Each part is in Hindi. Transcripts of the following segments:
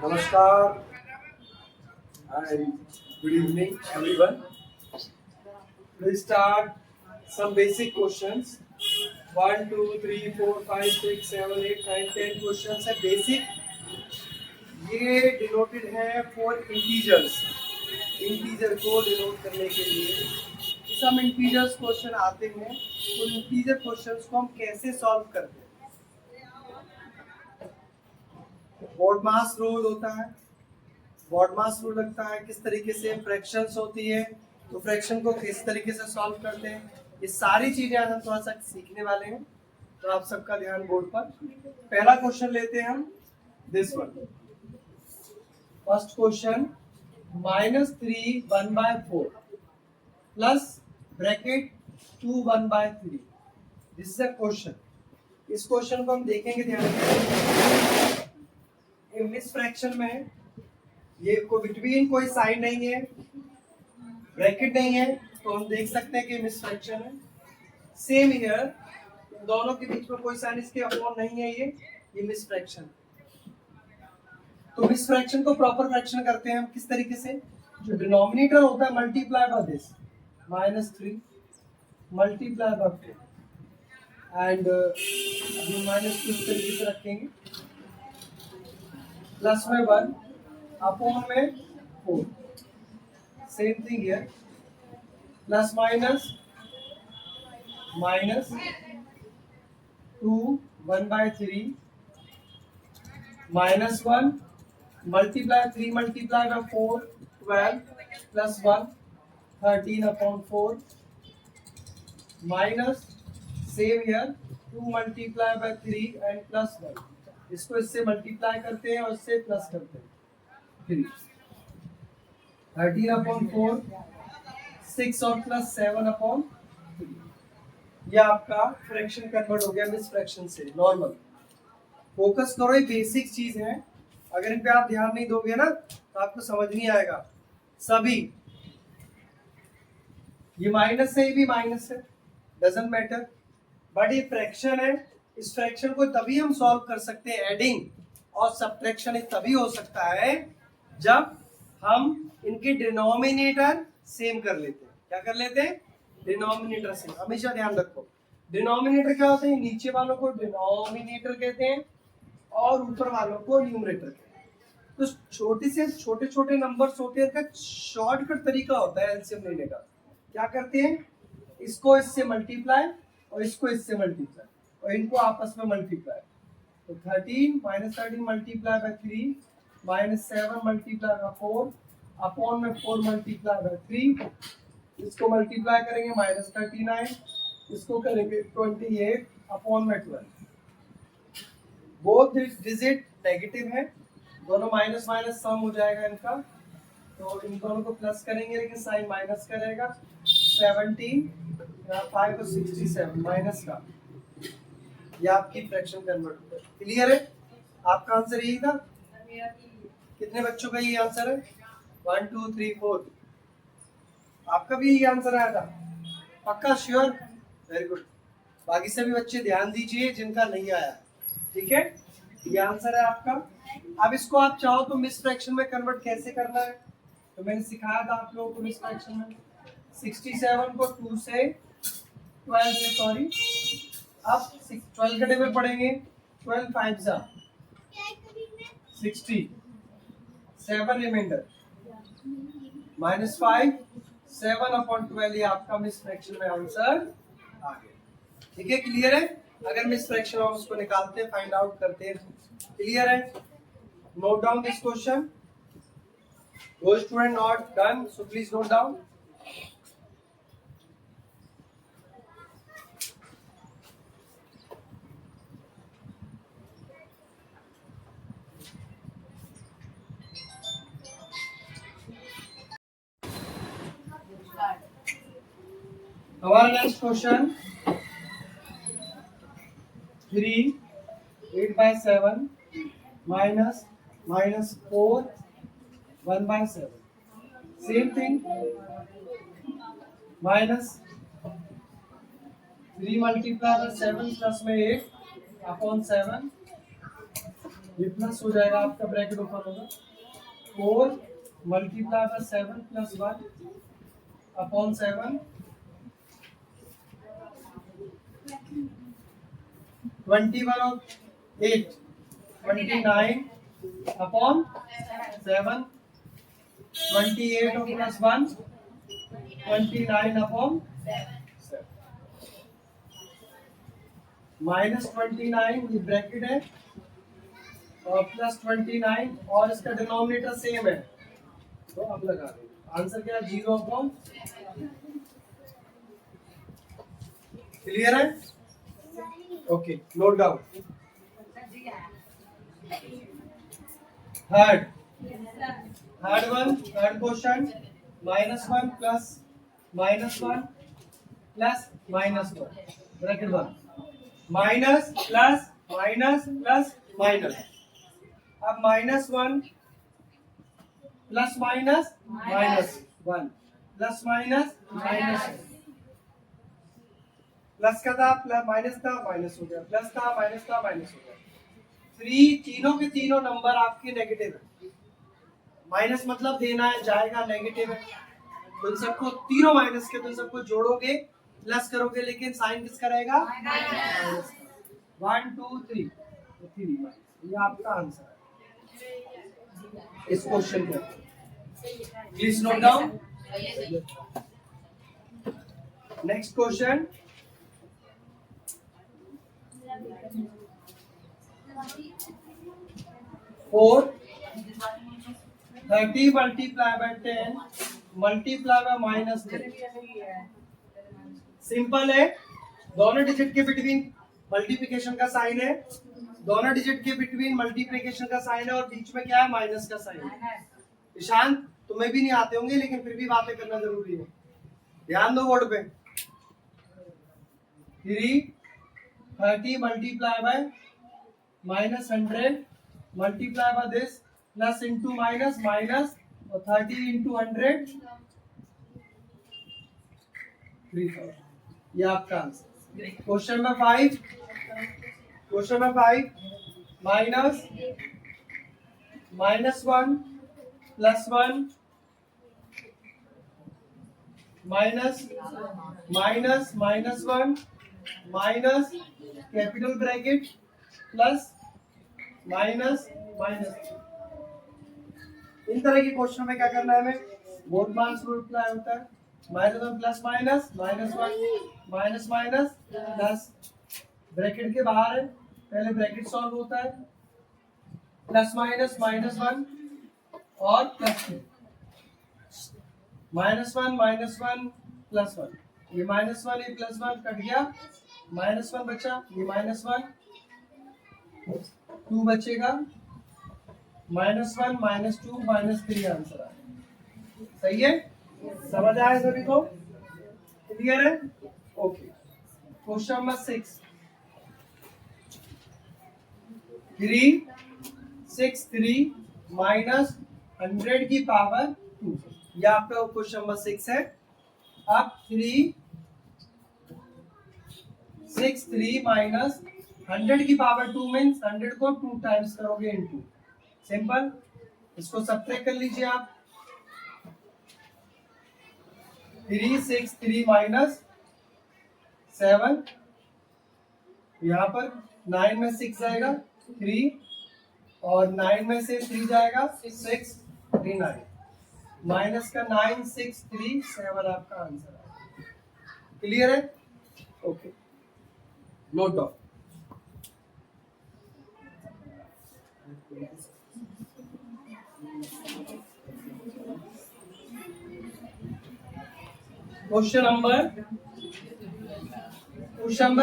Namaskar and good evening, everyone. We'll start some basic questions. 1, 2, 3, 4, 5, 6, 7, 8, 9, 10 questions है basic. ये डिनोटेड है फॉर इंटीजर्स, इंटीजर को डिनोट करने के लिए। हम इंटीजर्स क्वेश्चन आते हैं तो इंटीजर क्वेश्चंस को हम कैसे सॉल्व करते हैं। बॉडमास रूल होता है, बॉडमास रूल लगता है, किस तरीके से फ्रैक्शंस होती है तो फ्रैक्शन को किस तरीके से सॉल्व करते हैं, ये सारी चीजें आज हम थोड़ा सा सीखने वाले हैं। तो आप सबका ध्यान बोर्ड पर। पहला क्वेश्चन लेते हैं हम, this one. First question, -3 1/4 plus bracket 2 1/3। This is a question. इस क्वेश्चन को हम देखेंगे ध्यान से। मिस फ्रैक्शन में ये को बिटवीन कोई साइन नहीं है, ब्रैकेट नहीं है, तो हम देख सकते हैं कि मिस फ्रैक्शन है। सेम हियर, दोनों के बीच में कोई साइन इसके अपॉन नहीं है, ये मिस फ्रैक्शन। तो मिस फ्रैक्शन को प्रॉपर फ्रैक्शन करते हैं हम किस तरीके से, जो डिनोमिनेटर होता है multiply by this -3 multiply by 4 and -2 इस तरीके से रखेंगे, प्लस में 1 अपॉन में 4। Same thing here, plus minus -2 1/3 -1 multiply 3 multiply by 4 12 plus 1 13/4 minus same here 2 multiply by 3 and plus 1। इसको इससे मल्टीप्लाई करते हैं और इससे प्लस करते हैं 3 13/4 6 और प्लस 7/3। ये आपका फ्रैक्शन कन्वर्ट हो गया मिस फ्रैक्शन से नॉर्मल। फोकस करो, ये बेसिक चीज है, अगर इन पे आप ध्यान नहीं दोगे ना तो आपको समझ नहीं आएगा। सभी ये माइनस है, ये भी माइनस है, डजंट मैटर, बट ये फ्रैक्शन है। इस फ्रैक्शन को तभी हम सॉल्व कर सकते हैं, एडिंग और सब्ट्रैक्शन तभी हो सकता है जब हम इनके डिनोमिनेटर सेम कर लेते हैं। क्या कर लेते हैं? Denominator same. हमेशा ध्यान रखो, डिनोमिनेटर क्या होते हैं, नीचे वालों को डिनोमिनेटर कहते हैं और ऊपर वालों को न्यूमरेटर कहते हैं। तो छोटे से छोटे छोटे नंबर्स होते हैं, का शॉर्टकट तरीका होता है एलसीएम लेने का। क्या करते हैं, इसको इससे मल्टीप्लाई और इसको इससे मल्टीप्लाई और इनको आपस में मल्टीप्लाई। तो 13 -13 multiply by 3 -7 multiply by 4 upon में 4 मल्टीप्लाई बाय 3। इसको मल्टीप्लाई करेंगे -39, इसको करेंगे 28 अपॉन में 12। बोथ डिजिट नेगेटिव है, दोनों माइनस माइनस सम हो जाएगा इनका, तो इन दोनों को प्लस करेंगे लेकिन साइन माइनस का रहेगा। 17 5 और 67 माइनस का, ये आपकी फ्रैक्शन कन्वर्ट होता है। क्लियर है? आपका आंसर यही था। कितने बच्चों का ये आंसर है? 1 2 3 4। आपका भी यही आंसर आया था? पक्का? श्योर? Very good. बाकी सभी बच्चे ध्यान दीजिए जिनका नहीं आया, ठीक है? ये आंसर है आपका। अब इसको आप चाहो तो मिस फ्रैक्शन में कन्वर्ट कैसे करना है, तो मैंने सिखाया था आप लोगों को मिस फ्रैक्शन में। 67 को 2 से 12 से सॉरी, अब 12 के टेबल पढ़ेंगे। 12 5 जा 60, 7 रिमाइंडर -5 7/12। ये आपका मिस फ्रैक्शन में आंसर आ गया, ठीक है? क्लियर है? अगर मिस फ्रैक्शन हम उसको निकालते हैं, फाइंड आउट करते हैं। क्लियर है? Note down this question. Those student not done, so please note down. हमारा next question 3 8/7 -4 1/7। Same thing, -3 multiply by 7 plus में 8 अपॉन 7 ये प्लस हो जाएगा, आपका ब्रैकेट ओपन होगा, 4 मल्टीप्लाई बाय 7 प्लस 1 अपॉन 7, 21 और 8 29 अपॉन 7, 28 और प्लस 1 29 अपॉन 7, माइनस 29 ये ब्रैकेट है और प्लस 29 और इसका डिनोमिनेटर सेम है, तो अब लगा दो। आंसर क्या है? 0 अपॉन। क्लियर है? Okay, note down. Third question, -1 प्लस -1 प्लस -1 bracket 1, minus plus minus plus minus. अब -1 plus minus -1 plus minus minus, plus का था प्लस, माइनस था माइनस हो गया, प्लस था माइनस हो गया। 3 तीनों के तीनों नंबर आपके नेगेटिव है, माइनस मतलब देना है, जाएगा नेगेटिव है, तो इन सबको तीनों माइनस के, तो इन सबको जोड़ोगे प्लस करोगे, लेकिन साइन किसका रहेगा? माइनस। 1 2 3 3 माइनस, ये आपका आंसर है इस क्वेश्चन का। Please note down. Next question, 4 30 multiply bye 10 multiply by -3। Simple है, दोनों डिजिट के बिटवीन मल्टीप्लिकेशन का साइन है, दोनों डिजिट के बिटवीन मल्टीप्लिकेशन का साइन है, और बीच में क्या है? माइनस का साइन है। ईशान, तुम्हें भी नहीं आते होंगे, लेकिन फिर भी बातें करना जरूरी है, ध्यान दो बोर्ड पे। 30 multiply by -100 multiply by this plus into minus minus, और 30 इंटू 100 3000, ये आपका आंसर। क्वेश्चन नंबर 5 माइनस -1 प्लस 1 minus -1 minus capital bracket plus minus minus. इन तरह के क्वेश्चन में क्या करना है हमें? बोथ मार्क्स मल्टीप्लाई होता है, -1 plus minus -1 minus minus plus, bracket के बाहर है, पहले ब्रैकेट सॉल्व होता है, प्लस माइनस -1 और प्लस 2, -1 प्लस 1, ये -1 ये +1 कट गया, -1 बचा, ये -1 2 बचेगा, -1 -2 -3 आंसर आया। सही है? समझ आया सभी को? क्लियर है? ओके। क्वेश्चन नंबर 6, 363 माइनस 100 की पावर 2, यह आपका क्वेश्चन नंबर 6 है। अब 363 माइनस 100 की पावर 2 मीन्स 100 को 2 टाइम्स करोगे इनटू, सिंपल, इसको सब्ट्रैक्ट कर लीजिए आप। 363 माइनस 7, यहाँ पर 9 में 6 जाएगा 3, और 9 में से 3 जाएगा 6 3 9, माइनस का 9 6 3 7 आपका आंसर है। क्लियर है? Okay, note down. Question number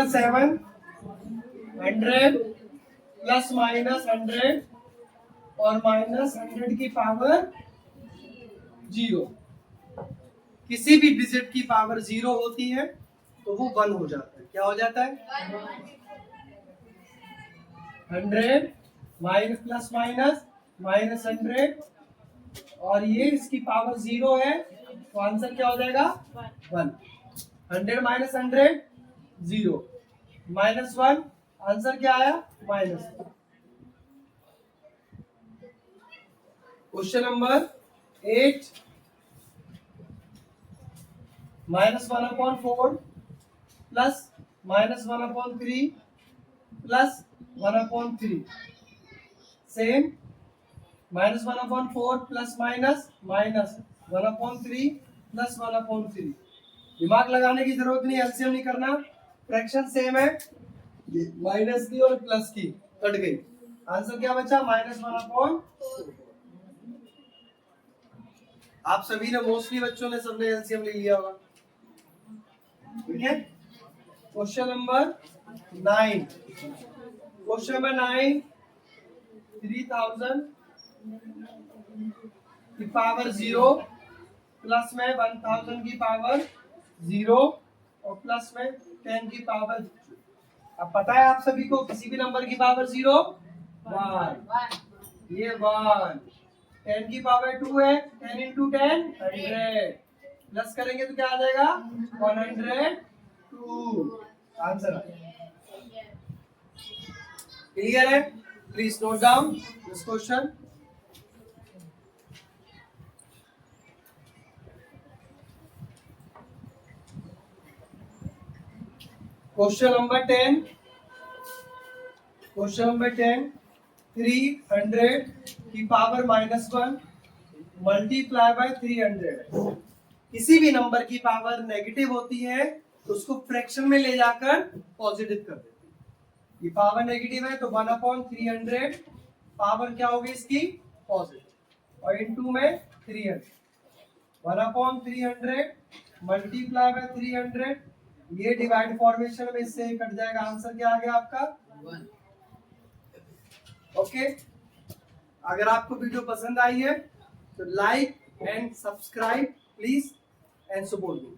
7, 100 plus minus 100 और माइनस 100 की पावर 0। किसी भी डिजिट की पावर 0 होती है तो वो 1 हो जाता है। क्या हो जाता है? 100 माइनस प्लस माइनस -100, और ये इसकी पावर 0 है, तो आंसर क्या हो जाएगा? 1। 100 माइनस 100 0, -1, आंसर क्या आया? Minus. Question number 8 -1/4 plus -1/3 plus 1/3 same -1/4 plus minus minus 1/3 plus 1/3। दिमाग लगाने की जरूरत नहीं, एलसीएम नहीं करना, फ्रैक्शन सेम है, माइनस की और प्लस की कट गई। आंसर क्या बचा? -1/4। आप सभी ने मोस्टली बच्चों ने सबने एलसीएम ले लिया होगा। ठीक है, क्वेश्चन नंबर 9। क्वेश्चन नंबर 9 3000 की पावर 0 प्लस में 1000 की पावर 0 और प्लस में 10 की पावर। अब पता है आप सभी को किसी भी नंबर की पावर 0 1, ये 1, 10 की पावर 2 है, 10 इंटू 10 100, प्लस करेंगे तो क्या आ जाएगा 102। आंसर क्लियर है? Please note down this question. Question number 10। Question number 10 300 की पावर -1 मल्टीप्लाई बाय 300। किसी भी नंबर की पावर नेगेटिव होती है तो उसको फ्रैक्शन में ले जाकर पॉजिटिव कर देते हैं। ये पावर नेगेटिव है तो 1/300 पावर क्या होगी इसकी? पॉजिटिव, और इनटू में 300। 1/300 मल्टीप्लाई बाय 300, ये डिवाइड फॉर्मेशन में इससे कट जाएगा। आंसर क्या आ गया आपका? 1। ओके, अगर आपको वीडियो पसंद आई है तो like and subscribe please and support me.